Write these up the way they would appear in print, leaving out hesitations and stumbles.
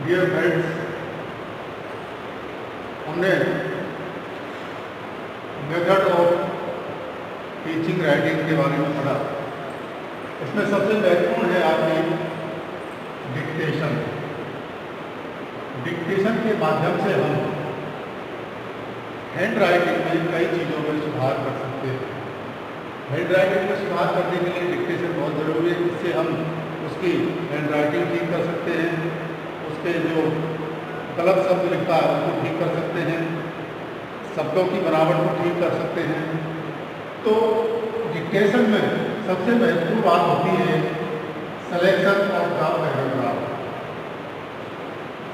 Dear friends, हमने method of teaching writing के बारे में पढ़ा। इसमें सबसे महत्वपूर्ण है आपकी डिक्टेशन। डिक्टेशन के माध्यम से हम हैंड राइटिंग में कई चीज़ों में सुधार कर सकते हैं। हैंड राइटिंग में सुधार करने के लिए डिक्टेशन बहुत ज़रूरी है। इससे हम उसकी हैंड राइटिंग ठीक कर सकते हैं, उसके जो गलत शब्द लिखता है उसको ठीक कर सकते हैं, शब्दों की बनावट को ठीक कर सकते हैं। तो डिक्टेशन में सबसे महत्वपूर्ण बात होती है सिलेक्शन ऑफ द पैराग्राफ।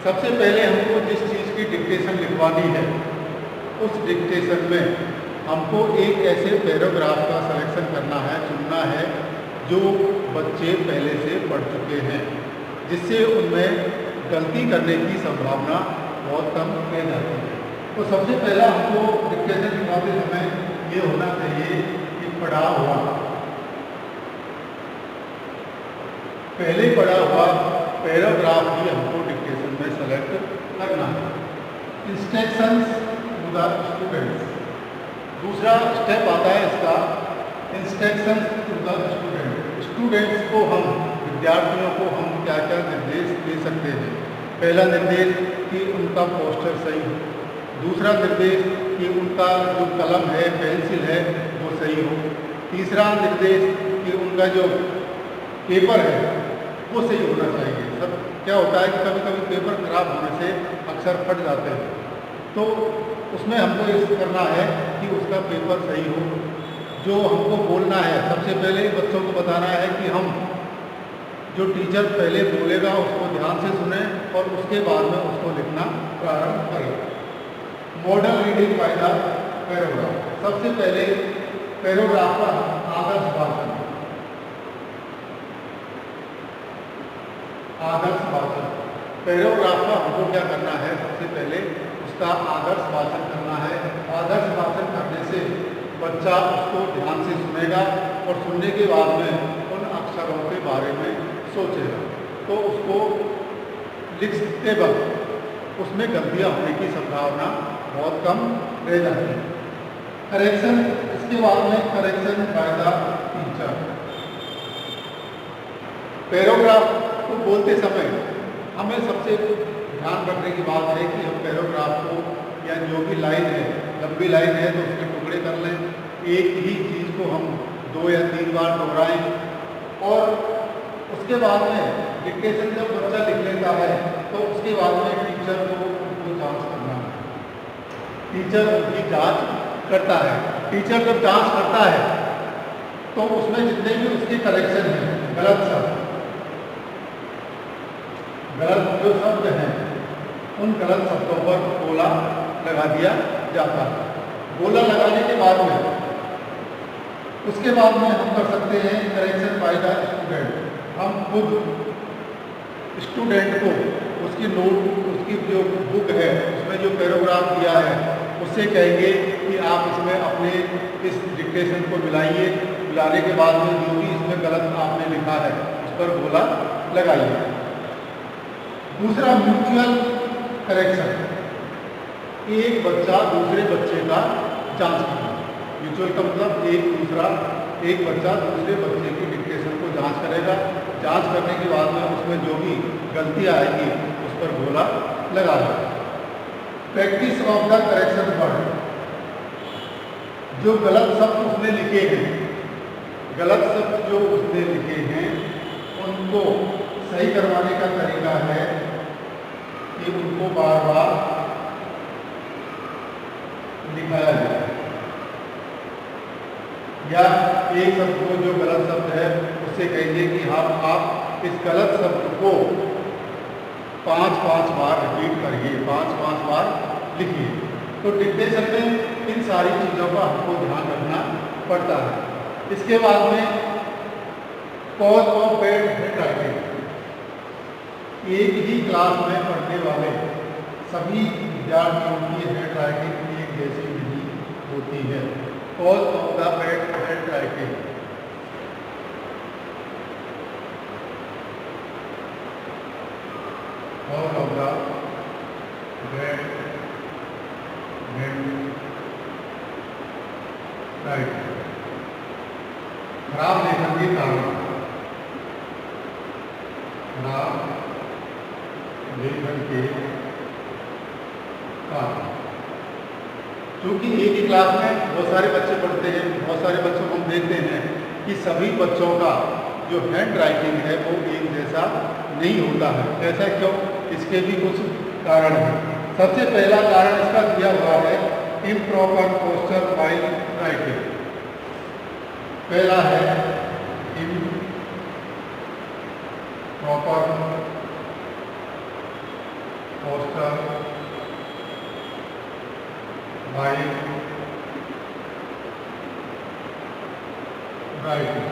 सबसे पहले हमको जिस चीज़ की डिक्टेशन लिखवानी है उस डिक्टेशन में हमको एक ऐसे पैराग्राफ का सिलेक्शन करना है, चुनना है जो बच्चे पहले से पढ़ चुके हैं, जिससे उनमें गलती करने की संभावना बहुत कम रह जाती है। तो सबसे पहला हमको डिक्टेशन लिखवाते समय ये होना चाहिए कि पढ़ा हुआ, पहले पढ़ा हुआ पैराग्राफ ही हमको डिक्टेशन में सेलेक्ट करना है। इंस्ट्रक्शंस टू द स्टूडेंट्स, दूसरा स्टेप आता है इसका इंस्ट्रक्शंस टू द स्टूडेंट्स को हम, विद्यार्थियों को हम क्या क्या निर्देश दे सकते हैं। पहला निर्देश कि उनका पोस्टर सही हो, दूसरा निर्देश कि उनका जो कलम है, पेंसिल है वो सही हो, तीसरा निर्देश कि उनका जो पेपर है वो सही होना चाहिए। सब क्या होता है कि कभी कभी पेपर खराब होने से अक्सर फट जाते हैं, तो उसमें हमको ये करना है कि उसका पेपर सही हो। जो हमको बोलना है सबसे पहले बच्चों को बताना है कि हम जो टीचर पहले बोलेगा उसको ध्यान से सुने और उसके बाद में उसको लिखना प्रारंभ करें। Model reading by the paragraph, सबसे पहले पैराग्राफ का आदर्श वाचन। आदर्श वाचन पैराग्राफ का हमको क्या करना है, सबसे पहले उसका आदर्श वाचन करना है। आदर्श वाचन करने से बच्चा उसको ध्यान से सुनेगा और सुनने के बाद में उन अक्षरों के बारे में सोचेगा, तो उसको लिखते वक्त उसमें गलतियाँ होने की संभावना बहुत कम रह जाती है। करेक्शन, इसके बाद में correction by the teacher. Paragraph को बोलते समय हमें सबसे ध्यान रखने की बात है कि हम पैराग्राफ को या जो भी लाइन है, लंबी लाइन है तो उसके टुकड़े कर लें, एक ही चीज़ को हम 2 या 3 बार दोहराएं और उसके बाद में डिक्टेशन जब बच्चा लिख लेता है तो उसके बाद में टीचर को उनको जांच करना है। टीचर उनकी जांच करता है। टीचर जब जांच करता है तो उसमें जितने भी उसके करेक्शन हैं, गलत जो शब्द हैं, उन गलत शब्दों पर गोला लगा दिया जाता है। गोला लगाने के बाद में उसके बाद में हम कर सकते हैं करेक्शन बाय द स्टूडेंट। हम खुद स्टूडेंट को उसकी नोट, उसकी जो बुक है उसमें जो पैराग्राफ दिया है उससे कहेंगे कि आप इसमें अपने इस डिक्टेशन को मिलाइए, मिलाने के बाद में जो भी इसमें गलत आपने लिखा है उस पर गोला लगाइए। दूसरा म्यूचुअल करेक्शन, एक बच्चा दूसरे बच्चे का जांच करना। म्यूचुअल का मतलब एक बच्चा दूसरे बच्चे की डिक्टेशन को जांच करेगा। जांच करने के बाद में उसमें जो भी गलती आएगी उस पर गोला लगा देगा। Practice of the correction word, जो गलत शब्द उसने लिखे हैं, गलत शब्द जो उसने लिखे हैं उनको सही करवाने का तरीका है कि उनको बार बार लिखाया जाए, या एक शब्द को जो गलत शब्द है उससे कहेंगे कि हाँ आप इस गलत शब्द को 5-5 बार रिपीट करिए, 5-5 बार लिखिए। तो डिक्टेशन में इन सारी चीज़ों का हमको ध्यान रखना पड़ता है। इसके बाद में cause of bad hand writing, एक ही क्लास में पढ़ने वाले सभी विद्यार्थियों की हैंड राइटिंग एक जैसी नहीं होती है। Cause of the bad hand writing, cause of the right. खराब लेखन के कारण, खराब लेखन के कारण, क्योंकि एक ही क्लास में बहुत सारे बच्चे पढ़ते हैं, बहुत सारे बच्चों को हम देखते हैं कि सभी बच्चों का जो हैंड राइटिंग है वो एक जैसा नहीं होता है। ऐसा क्यों? इसके भी कुछ कारण हैं। सबसे पहला कारण इसका दिया हुआ है इम्प्रॉपर पोस्चर व्हाइल राइटिंग। पहला है improper posture while writing.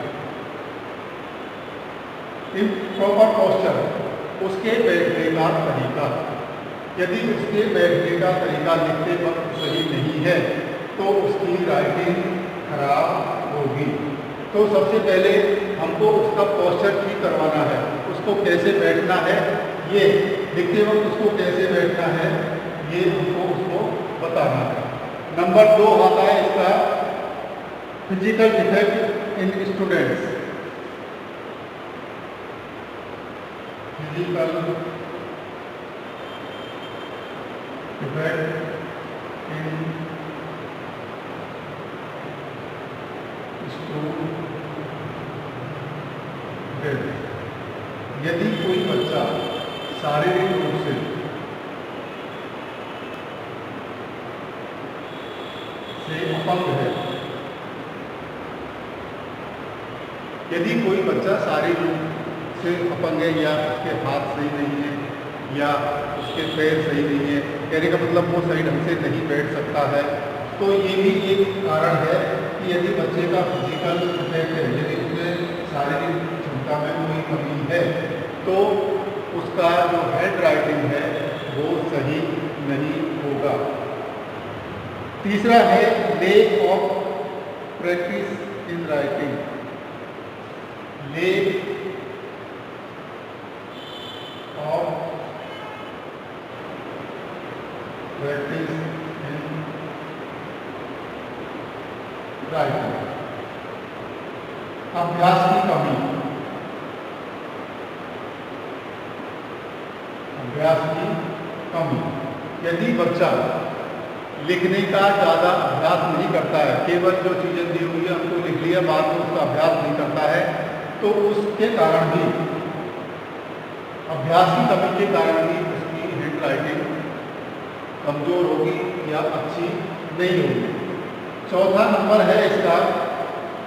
Improper posture, उसके बैठने का तरीका। यदि उसके बैठने का तरीका लिखते वक्त सही नहीं है तो उसकी राइटिंग खराब होगी। तो सबसे पहले हमको उसका पोस्चर ठीक करवाना है। उसको कैसे बैठना है, ये लिखते वक्त उसको कैसे बैठना है, ये हमको उसको बताना है। नंबर 2 आता है इसका physical defect in students. Physical defect in students. यदि कोई बच्चा शारीरिक रूप से अपंग है, यदि कोई बच्चा शारीरिक रूप से अपंग है या उसके हाथ सही नहीं है या उसके पैर सही नहीं है, कहने का मतलब वो सही ढंग से नहीं बैठ सकता है, तो ये भी एक कारण है कि यदि बच्चे का फिजिकल डिफेक्ट है, यदि उसमें शारीरिक क्षमता में कोई कमी है तो उसका जो हैंड राइटिंग है वो सही नहीं होगा। तीसरा है lake of practice in writing. Lake of practice in writing, अभ्यास की कमी। अभ्यास की कमी, यदि बच्चा लिखने का ज़्यादा अभ्यास नहीं करता है, केवल जो चीज़ें दी हुई है हमको लिख लिया, बाद में उसका अभ्यास नहीं करता है, तो उसके कारण भी, अभ्यास की कमी के कारण भी उसकी हैंड राइटिंग कमज़ोर होगी या अच्छी नहीं होगी। चौथा नंबर है इसका,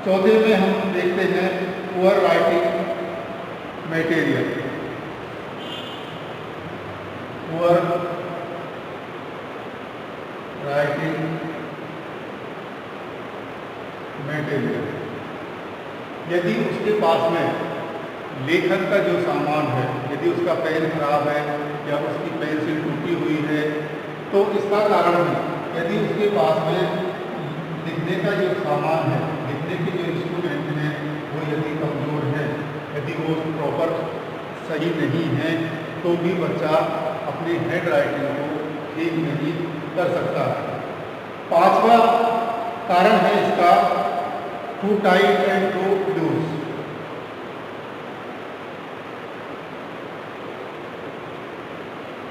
चौथे में हम देखते हैं poor writing material. Poor writing material, यदि उसके पास में लेखन का जो सामान है, यदि उसका पेन खराब है या उसकी पेंसिल टूटी हुई है, तो इसका कारण भी, यदि उसके पास में लिखने का जो सामान है, लिखने के जो इंस्ट्रूमेंट हैं वो यदि कमज़ोर है, यदि वो प्रॉपर सही नहीं है, तो भी बच्चा अपनी हैंड राइटिंग को ठीक नहीं कर सकता है। पांचवा कारण है इसका too tight and too loose.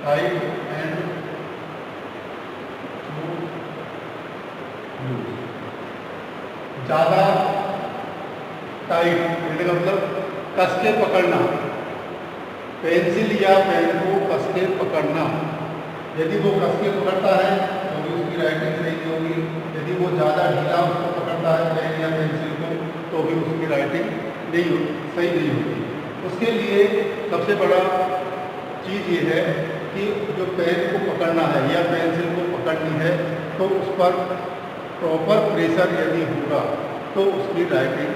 Tight and too loose, ज़्यादा टाइट मतलब कस के पकड़ना, पेंसिल या पेन को कस के पकड़ना। यदि वो कस के पकड़ता है तो भी उसकी राइटिंग सही नहीं होगी, यदि वो ज़्यादा ढीला उसको पकड़ता है पेन या पेंसिल को, तो भी उसकी राइटिंग सही नहीं होती। उसके लिए सबसे बड़ा चीज़ ये है कि जो पेन को पकड़ना है या पेंसिल को पकड़नी है तो उस पर प्रॉपर प्रेशर यदि होगा तो उसकी राइटिंग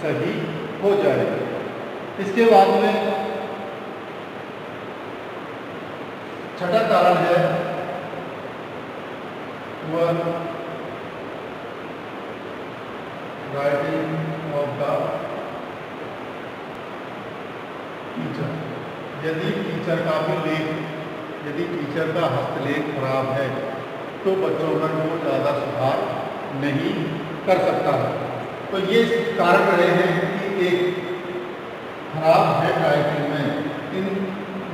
सही हो जाएगी। इसके बाद में छठा कारण है poor writing of the teacher. यदि टीचर का भी लेख, यदि टीचर का हस्तलेख खराब है तो बच्चों में वो ज़्यादा सुधार नहीं कर सकता है। तो ये कारण रहे हैं कि एक खराब हैंड राइटिंग में इन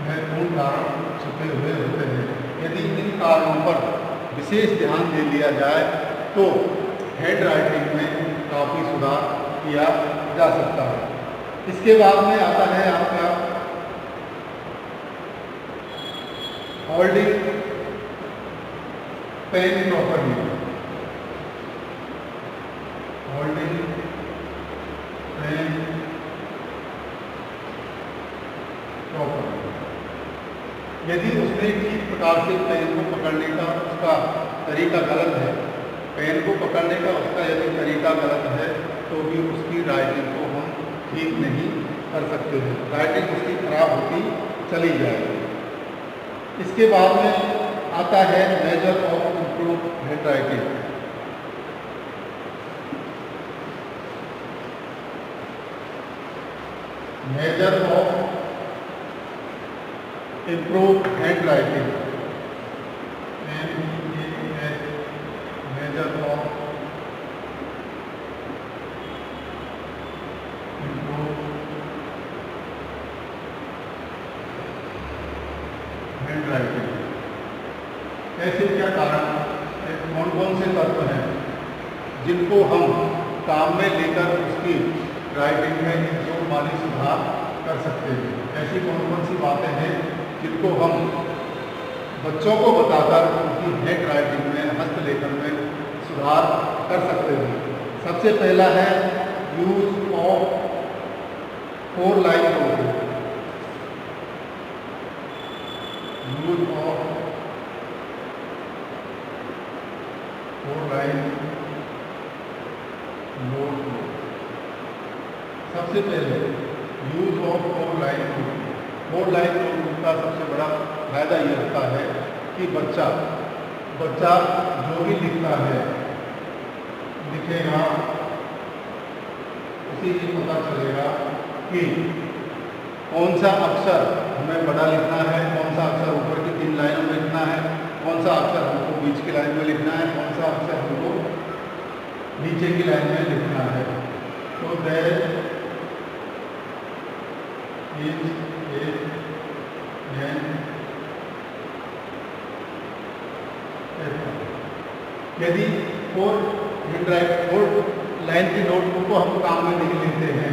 महत्वपूर्ण कारण छुपे हुए होते हैं। यदि इन कारणों पर विशेष ध्यान दे लिया जाए तो हैंड राइटिंग में काफ़ी सुधार किया जा सकता है। इसके बाद में आता है आपका holding pen properly. Holding pen properly, यदि उसने ठीक प्रकार से पेन को पकड़ने का उसका तरीका गलत है, पेन को पकड़ने का उसका यदि तरीका गलत है तो भी उसकी राइटिंग को हम ठीक नहीं कर सकते हैं, राइटिंग उसकी खराब होती चली जाएगी। इसके बाद में आता है measure of improve hand writing. Measure of improve hand writing, measure of improve hand writing. ऐसे क्या कारण, कौन कौन से तत्व हैं जिनको हम काम में लेकर उसकी राइटिंग में जोड़ माने सुधार कर सकते हैं? ऐसी कौन कौन सी बातें हैं जिनको हम बच्चों को बताकर उनकी हैंड राइटिंग में, हस्तलेखन में सुधार कर सकते हैं? सबसे पहला है use of 4 line note. Use of 4 line note. सबसे पहले use of 4 line note. 4 line note का सबसे बड़ा फायदा ये होता है कि बच्चा जो भी लिखता है, लिखेगा, उसी से पता चलेगा कि कौन सा अक्षर हमें बड़ा लिखना है, कौन सा अक्षर ऊपर की 3 लाइनों में लिखना है, कौन सा अक्षर हमको बीच की लाइन में लिखना है, कौन सा अक्षर हमको नीचे की लाइन में लिखना है। तो देयर इज यदि 4 लाइन की नोटबुक को हम काम में नहीं लेते हैं,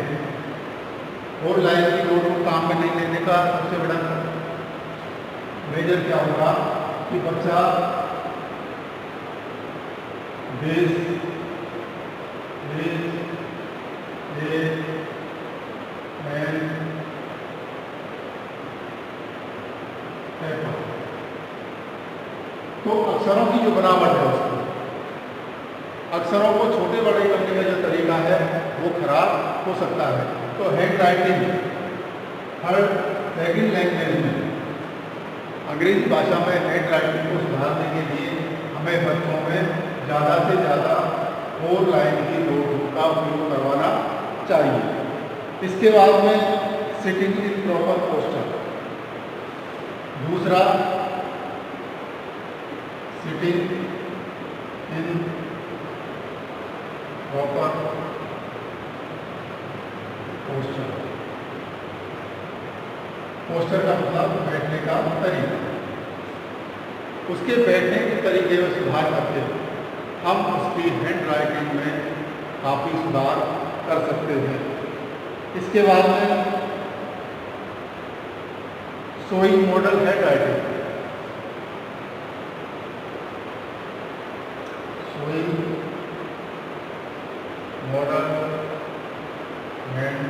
4 लाइन की नोटबुक काम में नहीं लेने का सबसे बड़ा मेजर क्या होगा कि बच्चा तो अक्षरों की जो बनावट है उसकी, अक्षरों को छोटे बड़े करने का जो तरीका है वो खराब हो सकता है। तो हैंड राइटिंग हर सेकंड लैंग्वेज में, अंग्रेजी भाषा में हैंड राइटिंग को सुधारने के लिए हमें बच्चों में ज़्यादा से ज़्यादा 4 लाइन की नोटबुक का उपयोग करवाना चाहिए। इसके बाद में सिटिंग इन प्रॉपर पोस्चर। दूसरा, sitting in proper posture. Posture का मतलब बैठने का तरीका। उसके बैठने के तरीके में सुधार करके हम उसकी हैंड राइटिंग में काफ़ी सुधार कर सकते हैं। इसके बाद में showing model hand writing. Showing model hand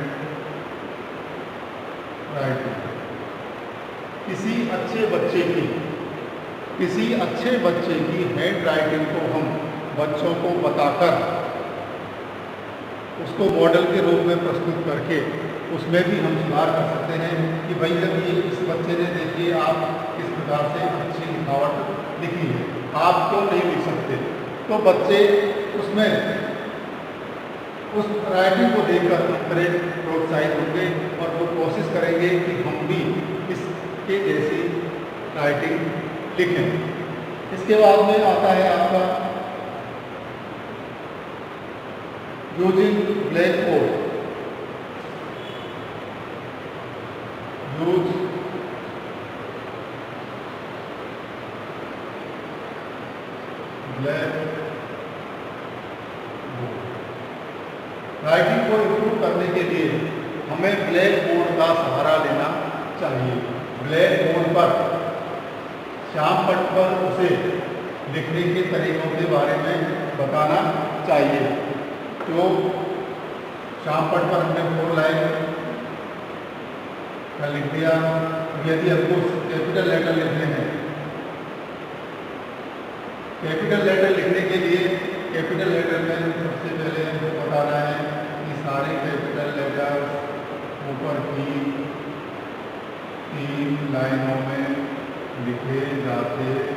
writing. किसी अच्छे बच्चे की हैंड राइटिंग को हम बच्चों को बताकर उसको मॉडल के रूप में प्रस्तुत करके उसमें भी हम सुधार कर सकते हैं कि भाई जब ये इस बच्चे ने देखिए आप किस प्रकार से अच्छी लिखावट लिखी है, आप क्यों नहीं लिख सकते? तो बच्चे उसमें उस राइटिंग को देखकर प्रोत्साहित होंगे और वो कोशिश करेंगे कि हम भी इसके जैसी राइटिंग लिखें। इसके बाद में आता है आपका using black board, use black board. Writing को इम्प्रूव करने के लिए हमें ब्लैक बोर्ड का सहारा लेना चाहिए। ब्लैक बोर्ड पर श्याम पट्ट पर उसे लिखने के तरीकों के बारे में बताना चाहिए। तो श्याम पट्ट पर हमने 4 लाइन का लिख दिया। यदि हमको कैपिटल लेटर लिखने हैं, कैपिटल लेटर लिखने के लिए कैपिटल लेटर में सबसे पहले हमको बताना है कि सारे कैपिटल लेटर ऊपर की 3 लाइनों में लिखे जाते हैं।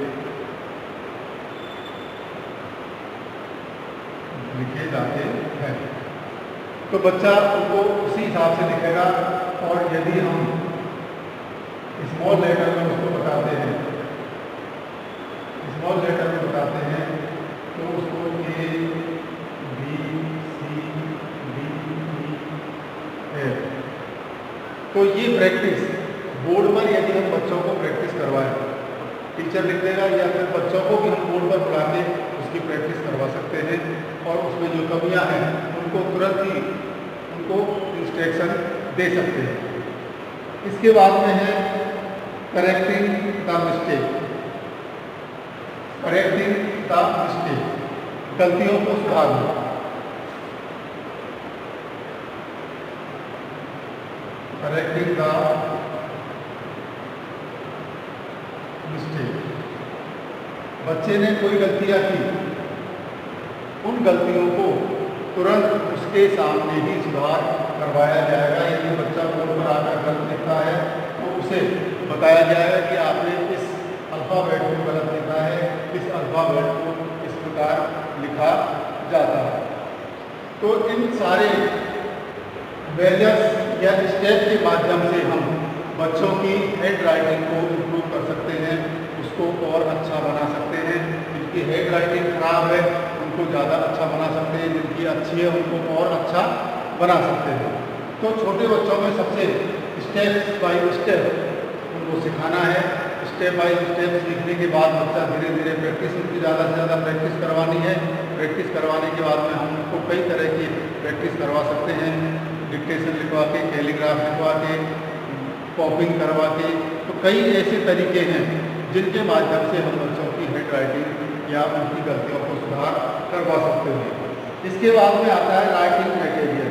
तो बच्चा उनको उसी हिसाब से लिखेगा। और यदि हम स्मॉल लेटर में उसको बताते हैं, स्मॉल लेटर में बताते हैं तो उसको A B C D E F। तो ये प्रैक्टिस बोर्ड पर यदि हम बच्चों को प्रैक्टिस करवाएं, टीचर लिख देगा या फिर बच्चों को भी हम बोर्ड पर बुला के उसकी प्रैक्टिस करवा सकते हैं। और उसमें जो कमियां हैं उनको तुरंत ही उनको इंस्ट्रक्शन दे सकते हैं। इसके बाद में है correcting the mistake, correcting the mistake, गलतियों को सुधारना। करेक्टिंग द मिस्टेक, बच्चे ने कोई गलतियां की, उन गलतियों को तुरंत उसके सामने ही सुधार करवाया जाएगा। यदि बच्चा बोर्ड पर आकर गलत लिखता है तो उसे बताया जाएगा कि आपने इस अल्फ़ाबेट को गलत लिखा है, इस अल्फ़ाबेट को इस प्रकार लिखा जाता है। तो इन सारे वेरियस या स्टेप के माध्यम से हम बच्चों की हैंड राइटिंग को इम्प्रूव कर सकते हैं, उसको और अच्छा बना सकते हैं। जिनकी हैंड राइटिंग खराब है उनको ज़्यादा अच्छा बना सकते हैं, जिनकी अच्छी है उनको और अच्छा बना सकते हैं। तो छोटे बच्चों में सबसे स्टेप बाय स्टेप उनको सिखाना है। स्टेप बाय स्टेप सीखने के बाद बच्चा धीरे धीरे प्रैक्टिस, उनकी ज़्यादा से ज़्यादा प्रैक्टिस करवानी है। प्रैक्टिस करवाने के बाद में हम उनको कई तरह की प्रैक्टिस करवा सकते हैं, डिक्टेशन लिखवा के, कैलीग्राफ लिखवा के, कॉपिंग करवा के। तो कई ऐसे तरीके हैं जिनके माध्यम से हम बच्चों की हैंड राइटिंग या उनकी गलतियों को सुधार करवा सकते हैं। इसके बाद में आता है राइटिंग मटेरियल।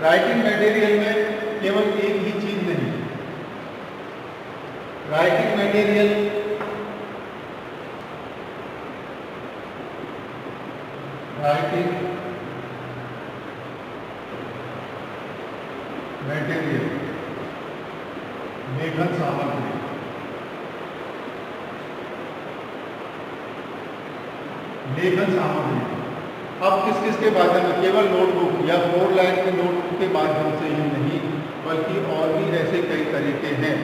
राइटिंग मटेरियल में केवल एक ही चीज़ नहीं, राइटिंग मटेरियल लेखन सामग्री, लेखन सामग्री। अब किस किस के माध्यम से, केवल नोटबुक या 4 लाइन की नोटबुक के माध्यम से ही नहीं, बल्कि और भी ऐसे कई तरीके हैं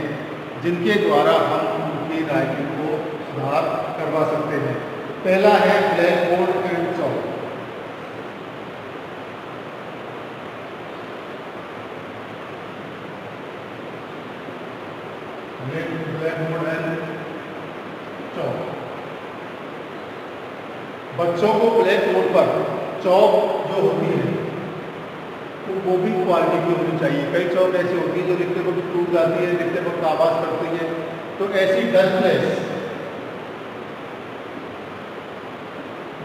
जिनके द्वारा हम उनकी राइटिंग को सुधार करवा सकते हैं। पहला है black board and chalk. Black board and chalk. बच्चों को ब्लैक बोर्ड पर चॉक जो होती है तो वो भी क्वालिटी की होनी चाहिए। कई चॉक ऐसी होती है जो लिखते वक्त टूट जाती है, लिखते वक्त आवाज़ करती है। तो ऐसी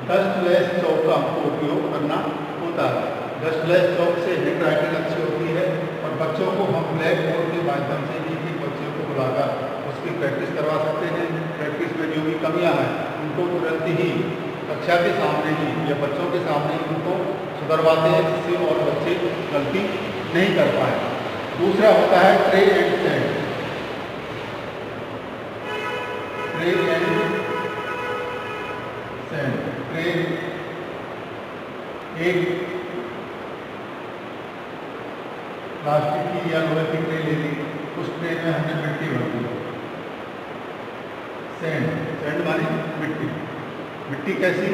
डस्टलेस चॉक का हमको उपयोग करना होता है। डस्टलेस चॉक से हैंड राइटिंग अच्छी होती है और बच्चों को हम ब्लैक बोर्ड के माध्यम से एक एक बच्चों को बुलाकर उसकी प्रैक्टिस करवा सकते हैं। प्रैक्टिस में जो भी कमियां हैं उनको तुरंत ही कक्षा के सामने ही या बच्चों के सामने ही उनको सुधरवाते हैं, जिससे और बच्चे गलती नहीं कर पाए। दूसरा होता है tray and send. Tray and send. Tray एक प्लास्टिक की या लोहे की ट्रे ले ली, उस ट्रे में हमने मिट्टी भर दी। सैंड, सैंड माने मिट्टी। मिट्टी कैसी?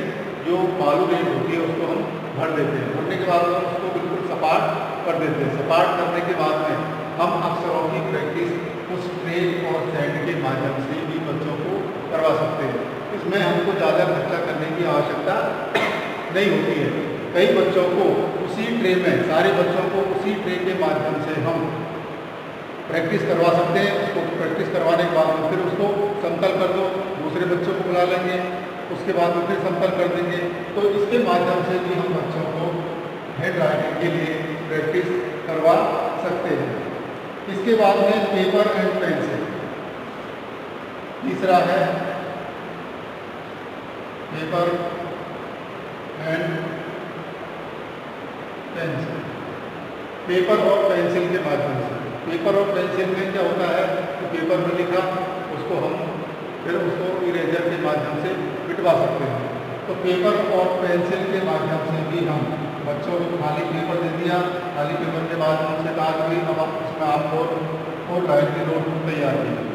जो मालूम रेंज होती है उसको हम भर देते हैं। भरने के बाद हम उसको बिल्कुल सपाट कर देते हैं। सपाट करने के बाद में हम अक्षरों की प्रैक्टिस उस ट्रेन और सेट के माध्यम से भी बच्चों को करवा सकते हैं। इसमें हमको ज़्यादा खर्चा करने की आवश्यकता नहीं होती है। कई बच्चों को उसी ट्रे में, सारे बच्चों को उसी ट्रे के माध्यम से हम प्रैक्टिस करवा सकते हैं। उसको प्रैक्टिस करवाने के बाद में फिर उसको समतल कर दो, दूसरे बच्चों को बुला लेंगे, उसके बाद में फिर समतल कर देंगे। तो इसके माध्यम से भी हम बच्चों को हैंड राइटिंग के लिए प्रैक्टिस करवा सकते हैं। इसके बाद में पेपर एंड पेंसिल, तीसरा है पेपर एंड पेंसिल। पेपर और पेंसिल के माध्यम से, पेपर और पेंसिल में क्या होता है कि पेपर में लिखा उसको हम फिर उसको इरेजर के माध्यम से मिटवा सकते हैं। तो पेपर और पेंसिल के माध्यम से भी हम बच्चों को खाली पेपर दे दिया, खाली पेपर के बाद उनसे कहा कि अब आप उसमें आप और लाइन की नोट तैयार कीजिए।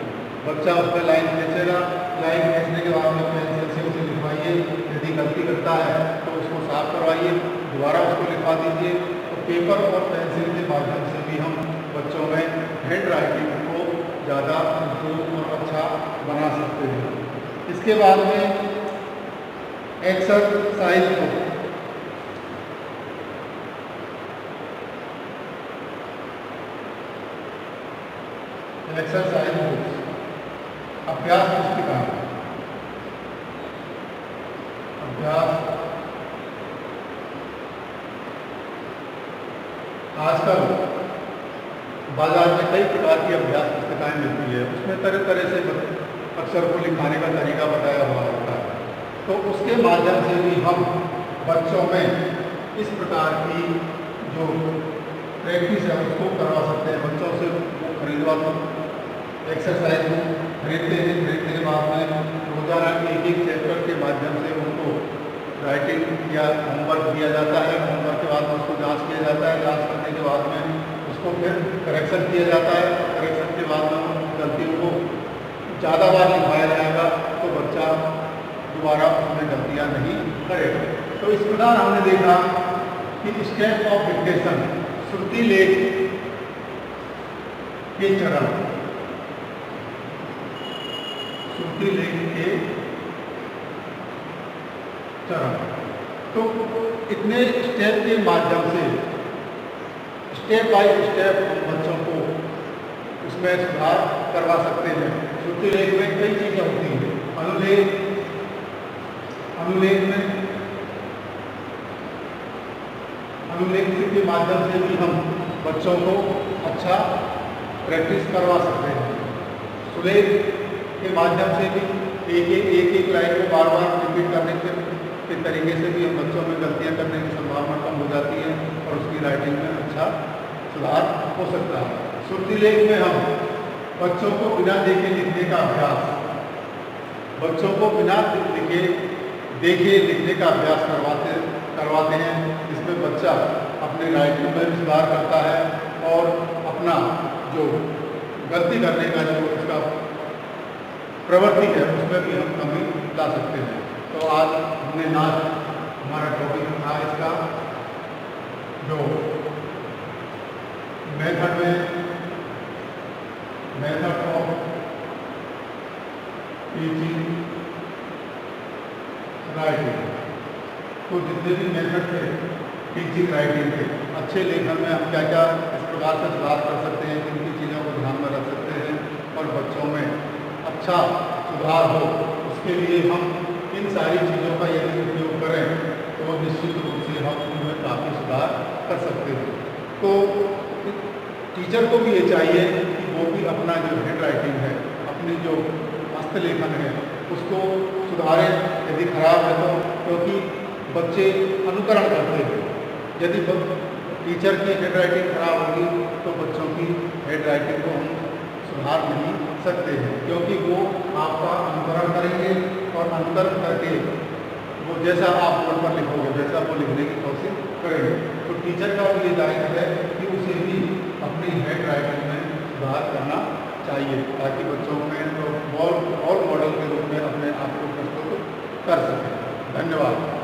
बच्चा उस पर लाइन खींचेगा, लाइन खींचने के बाद में पेंसिल से उसे लिखवाइए। यदि गलती करता है तो उसको साफ करवाइए, दोबारा उसको लिखवा दीजिए। तो पेपर और पेंसिल के माध्यम से भी हम बच्चों में हैंड राइटिंग को ज़्यादा इम्प्रूव और अच्छा बना सकते हैं। इसके बाद में एक्सरसाइज बुक, एक्सरसाइज बुक्स, अभ्यास पुस्तिका, अभ्यास। आजकल बाजार में कई प्रकार की अभ्यास पुस्तिकाएं मिलती है। उसमें तरह तरह से अक्षर को लिखाने का तरीका बताया हुआ होता है। तो उसके माध्यम से भी हम बच्चों में इस प्रकार की जो प्रैक्टिस है उसको करवा सकते हैं। बच्चों से वो खरीदवा दो, एक्सरसाइज खरीदते हैं, खरीदने के बाद में रोजाना एक एक चैप्टर के माध्यम से उनको राइटिंग या होमवर्क दिया जाता है। होमवर्क के बाद में उसको जांच किया जाता है, जांच करने के बाद में उसको फिर करेक्शन किया जाता है। करेक्शन के बाद में उन गलतियों को ज़्यादा बार लिखवाया जाएगा तो बच्चा दोबारा उसमें गलतियाँ नहीं करेगा। तो इस प्रकार हमने देखा कि स्टेप ऑफ डिक्टेशन, श्रुति लेख के चरण, श्रुति लेख के चरण। तो इतने स्टेप के माध्यम से स्टेप बाय स्टेप बच्चों को उसमें सुधार करवा सकते हैं। श्रुति लेख में कई चीज़ें होती हैं। अनुलेख, अनुलेख में अनुलेख के माध्यम से भी हम बच्चों को अच्छा प्रैक्टिस करवा सकते हैं। सुलेख के माध्यम से भी एक लाइन को बार बार रिपीट करने के तरीके से भी हम बच्चों में गलतियां करने की संभावना कम हो जाती है और उसकी राइटिंग में अच्छा सुधार हो सकता है। श्रुति लेख में हम बच्चों को बिना देखे लिखने का अभ्यास, बच्चों को बिना देखे लिखने का अभ्यास करवाते हैं। इसमें बच्चा अपनी राइटिंग में भी सुधार करता है और अपना जो गलती करने का जो उसका प्रवृत्ति है उसमें भी हम कमी ला सकते हैं। तो आज हमने नाच हमारा टॉपिक था इसका जो मेथड ऑफ टीचिंग राइटिंग। तो जितने भी मेथड थे टीचिंग राइटिंग के, अच्छे लेखन में हम क्या क्या इस प्रकार से सुधार कर सकते हैं, किन किन चीज़ों को ध्यान में रख सकते हैं और बच्चों में अच्छा सुधार हो, उसके लिए हम इन सारी चीज़ों का यदि उपयोग करें तो निश्चित रूप से हम उनमें काफ़ी सुधार कर सकते हैं। तो टीचर को भी ये चाहिए कि वो भी अपना जो हैंड राइटिंग है, अपनी जो हस्तलेखन है उसको सुधारें यदि खराब है तो, क्योंकि बच्चे अनुकरण करते हैं। यदि टीचर की हैंड राइटिंग खराब होगी तो बच्चों की हैंड राइटिंग को हम सुधार नहीं सकते हैं, क्योंकि वो आपका अनुकरण करेंगे और अनुकरण करके वो जैसा आप बोर्ड पर लिखोगे वैसा वो लिखने की कोशिश करेंगे। तो टीचर का भी ये दायित्व है कि उसे भी अपनी हैंड राइटिंग में सुधार करना चाहिए ताकि बच्चों में तो रोल मॉडल के रूप में अपने आप को प्रस्तुत कर सकें। धन्यवाद।